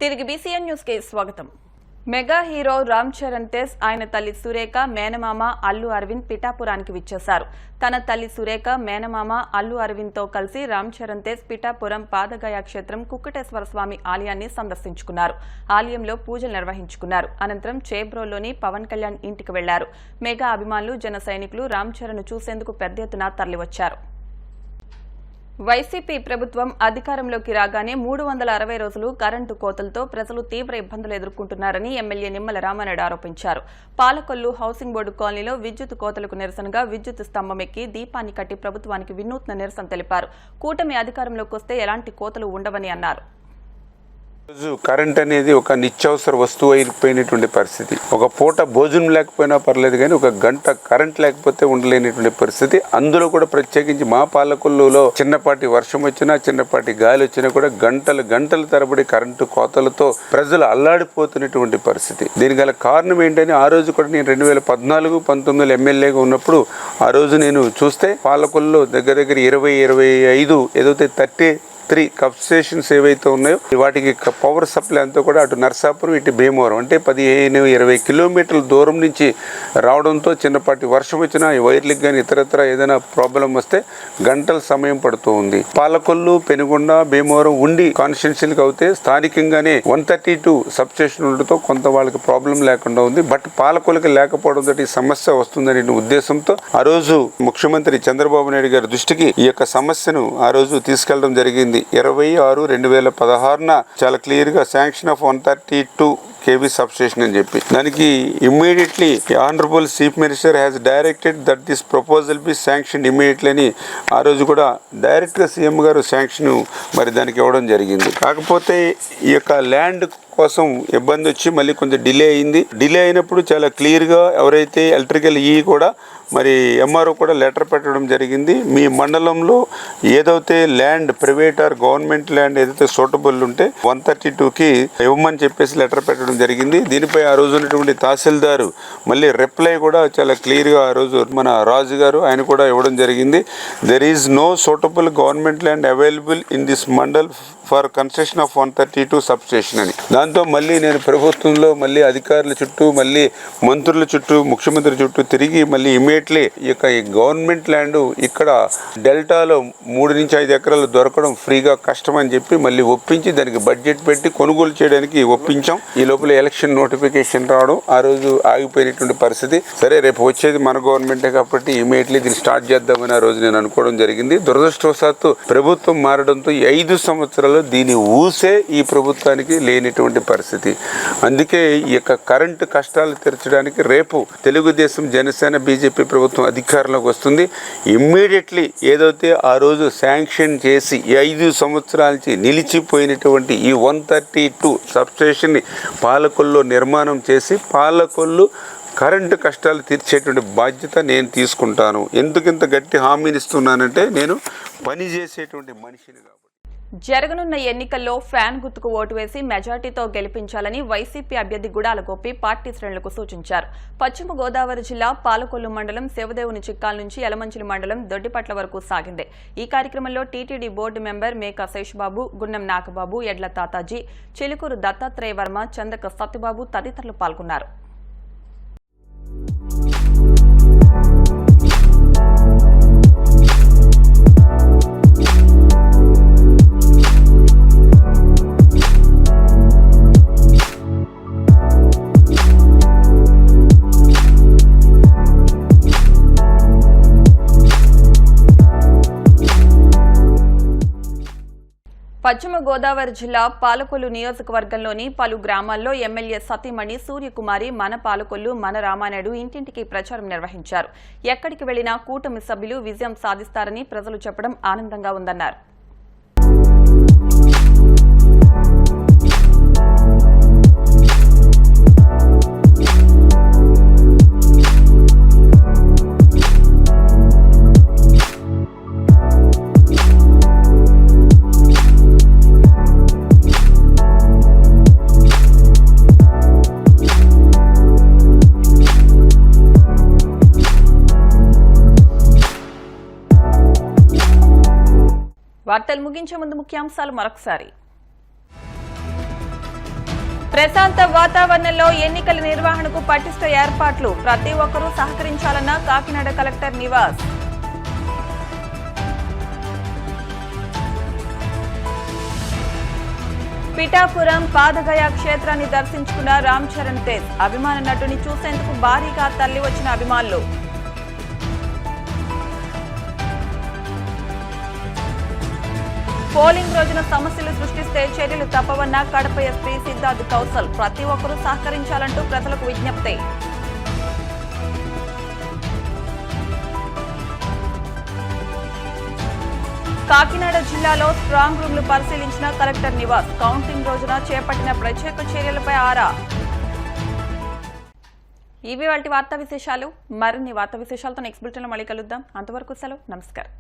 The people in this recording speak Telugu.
తిరిగి బీసీఎన్ న్యూస్ కి స్వాగతం. మెగా హీరో రామ్ చరణ్ తేజ్ ఆయన తల్లి సురేఖ మేనమామ అల్లు అరవింద్ పిఠాపురానికి విచ్చేశారు. తన తల్లి సురేఖ మేనమామ అల్లు అరవింద్ తో కలిసి రామ్ చరణ్ తేజ్ పిఠాపురం పాదగయ క్షేత్రం కుక్కటేశ్వర స్వామి ఆలయాన్ని సందర్శించుకున్నారు. ఆలయంలో పూజలు నిర్వహించుకున్నారు. అనంతరం చేబ్రోలోని పవన్ కళ్యాణ్ ఇంటికి వెళ్లారు. మెగా అభిమానులు జన సైనికులు రామ్ చరణ్ చూసేందుకు పెద్ద ఎత్తున తరలివచ్చారు. వైసీపీ ప్రభుత్వం అధికారంలోకి రాగానే 360 రోజులు కరెంటు కోతలతో ప్రజలు తీవ్ర ఇబ్బందులు ఎదుర్కొంటున్నారని ఎమ్మెల్యే నిమ్మల రామానాయుడు ఆరోపించారు. పాలకొల్లు హౌసింగ్ బోర్డు కాలనీలో విద్యుత్ కోతలకు నిరసనగా విద్యుత్ స్తంభం ఎక్కి దీపాన్ని కట్టి ప్రభుత్వానికి వినూత్న నిరసన తెలిపారు. కూటమి అధికారంలోకి వస్తే ఎలాంటి కోతలు ఉండవని అన్నారు. కరెంట్ అనేది ఒక నిత్యావసర వస్తువు అయిపోయినటువంటి పరిస్థితి. ఒక పూట భోజనం లేకపోయినా పర్లేదు కానీ ఒక గంట కరెంట్ లేకపోతే ఉండలేనటువంటి పరిస్థితి. అందులో కూడా ప్రత్యేకించి మా పాలకొల్లులో చిన్నపాటి వర్షం వచ్చినా చిన్నపాటి గాలి వచ్చినా కూడా గంటల తరబడి కరెంటు కోతలతో ప్రజలు అల్లాడిపోతున్నటువంటి పరిస్థితి. దీనికి గల కారణం ఏంటని ఆ రోజు కూడా నేను 2014-19 ఎమ్మెల్యేగా ఉన్నప్పుడు ఆ రోజు నేను చూస్తే పాలకొల్లులో దగ్గర 20-25 ఏదైతే 33 కప్ స్టేషన్స్ ఏవైతే ఉన్నాయో వాటికి పవర్ సప్లై అంతా కూడా అటు నర్సాపురం ఇటు భీమవరం అంటే 15-20 కిలోమీటర్ల దూరం నుంచి రావడంతో చిన్నపాటి వర్షం వచ్చినా ఈ వైర్లకు కానీ ఇతరత్ర ఏదైనా ప్రాబ్లం వస్తే గంటల సమయం పడుతూ ఉంది. పాలకొల్లు, పెనుగొండ, భీమవరం ఉండి కాన్స్టిట్యున్సీలకు అయితే స్థానికంగానే 132 సబ్ స్టేషన్ ఉండటంతో కొంత వాళ్ళకి ప్రాబ్లం లేకుండా ఉంది. బట్ పాలకొల్లుకి లేకపోవడంతో ఈ సమస్య వస్తుందనే ఉద్దేశంతో ఆ రోజు ముఖ్యమంత్రి చంద్రబాబు నాయుడు గారి దృష్టికి ఈ యొక్క సమస్యను ఆ రోజు తీసుకెళ్లడం జరిగింది. 26/2016 చాలా క్లియర్ గా శాంక్షన్ ఆఫ్ 132 kV సబ్స్టేషన్ అని చెప్పి దానికి immediately honourable chief minister has directed that this proposal be sanction immediately అని ఆ రోజు కూడా డైరెక్ట్ గా సీఎం గారు శాంక్షన్ మరి దానికి ఇవ్వడం జరిగింది. కాకపోతే ఈ యొక్క ల్యాండ్ కోసం ఇబ్బంది వచ్చి మళ్ళీ కొంచెం డిలే అయింది. డిలే అయినప్పుడు చాలా క్లియర్గా ఎవరైతే ఎలక్ట్రికల్ కూడా మరి ఎంఆర్ఓ కూడా లెటర్ పెట్టడం జరిగింది. మీ మండలంలో ఏదైతే land private or government land ఏదైతే సూటబుల్ ఉంటే 132కి ఇవ్వమని చెప్పేసి లెటర్ పెట్టడం జరిగింది. దీనిపై ఆ రోజు ఉన్నటువంటి తహసీల్దారు మళ్ళీ రిప్లై కూడా చాలా క్లియర్గా ఆ రోజు మన రాజు గారు ఆయన కూడా ఇవ్వడం జరిగింది. There is no suitable government land available in this mandal for construction of 132 substation అని. దాంతో మళ్ళీ నేను ప్రభుత్వంలో మళ్ళీ అధికారుల చుట్టూ మళ్ళీ మంత్రుల చుట్టూ ముఖ్యమంత్రి చుట్టూ తిరిగి మళ్ళీ ఇమీడియట్లీ ఈ గవర్నమెంట్ ల్యాండ్ ఇక్కడ డెల్టాలో 3-5 ఎకరాలు దొరకడం ఫ్రీగా కష్టం అని చెప్పి మళ్ళీ ఒప్పించి దానికి బడ్జెట్ పెట్టి కొనుగోలు చేయడానికి ఒప్పించాం. ఈ లోపల ఎలక్షన్ నోటిఫికేషన్ రావడం ఆ రోజు ఆగిపోయినటువంటి పరిస్థితి. సరే రేపు వచ్చేది మన గవర్నమెంటే కాబట్టి ఇమీడియట్లీ దీన్ని స్టార్ట్ చేద్దామని ఆ రోజు నేను అనుకోవడం జరిగింది. దురదృష్టవశాత్తు ప్రభుత్వం మారడంతో ఈ 5 సంవత్సరాలు దీని ఊసే ఈ ప్రభుత్వానికి లేనిటువంటి పరిస్థితి. అందుకే ఈ యొక్క కరెంటు కష్టాలు తీర్చడానికి రేపు తెలుగుదేశం, జనసేన, బీజేపీ ప్రభుత్వం అధికారంలోకి వస్తుంది. ఇమ్మీడియట్లీ ఏదైతే ఆ రోజు శాంక్షన్ చేసి 5 సంవత్సరాల నుంచి నిలిచిపోయినటువంటి ఈ 132 సబ్స్టేషన్ని పాలకొల్లులో నిర్మాణం చేసి పాలకొల్లు కరెంటు కష్టాలు తీర్చేటువంటి బాధ్యత నేను తీసుకుంటాను. ఎందుకింత గట్టి హామీని ఇస్తున్నానంటే నేను పని చేసేటువంటి మనిషిని కాబట్టి. జరగనున్న ఎన్నికల్లో ఫ్యాన్ గుర్తుకు ఓటు వేసి మెజార్టీతో గెలిపించాలని వైసీపీ అభ్యర్థి గుడాల గోపి పార్టీ శ్రేణులకు సూచించారు. పశ్చిమ గోదావరి జిల్లా పాలకొల్లు మండలం శివదేవుని చిక్కాల నుంచి యలమంచిలి మండలం దొడ్డిపట్ల వరకు సాగింది. ఈ కార్యక్రమంలో TTD board member Meka Seshababu, Gunnam Nagababu, Edla Tataji, Chilukuru Dattatreya Varma, Chandaka Satyababu తదితరులు పాల్గొన్నారు. పశ్చిమ గోదావరి జిల్లా పాలకొల్లు నియోజకవర్గంలోని పలు గ్రామాల్లో ఎమ్మెల్యే సతీమణి సూర్యకుమారి మన పాలకొల్లు మన రామానాయుడు ఇంటింటికి ప్రచారం నిర్వహించారు. ఎక్కడికి వెళ్లినా కూటమి సభ్యులు విజయం సాధిస్తారని ప్రజలు చెప్పడం ఆనందంగా ఉందన్నారు. వార్తలు ముగించే ముందు ముఖ్యాంశాలు మరొకసారి. ప్రశాంత వాతావరణంలో ఎన్నికల నిర్వహణకు పటిష్ట ఏర్పాట్లు ప్రతి ఒక్కరూ సహకరించాలన్న కాకినాడ కలెక్టర్ నివాస్. పిఠాపురం పాదగయ క్షేత్రాన్ని దర్శించుకున్న రామ్ చరణ్ తేజ్. అభిమాన నటుని చూసేందుకు భారీగా తరలి వచ్చిన అభిమానులు. పోలింగ్ రోజున సమస్యలు సృష్టిస్తే చర్యలు తప్పవన్న కడప ఎస్పీ సిద్ధార్థ్ కౌశల్. ప్రతి ఒక్కరూ సహకరించాలంటూ ప్రజలకు విజ్ఞప్తి. కాకినాడ జిల్లాలో స్ట్రాంగ్ రూమ్లు పరిశీలించిన కలెక్టర్ నివాస్. కౌంటింగ్ రోజున చేపట్టిన ప్రత్యేక చర్యలపై ఆరా. ఇవి వాటి వార్తా విశేషాలు. మరిన్ని వార్తా విశేషాలతో నెక్స్ట్ బులెటిన్లో మళ్ళీ కలుద్దాం. అంతవరకు సెలవు. నమస్కారం.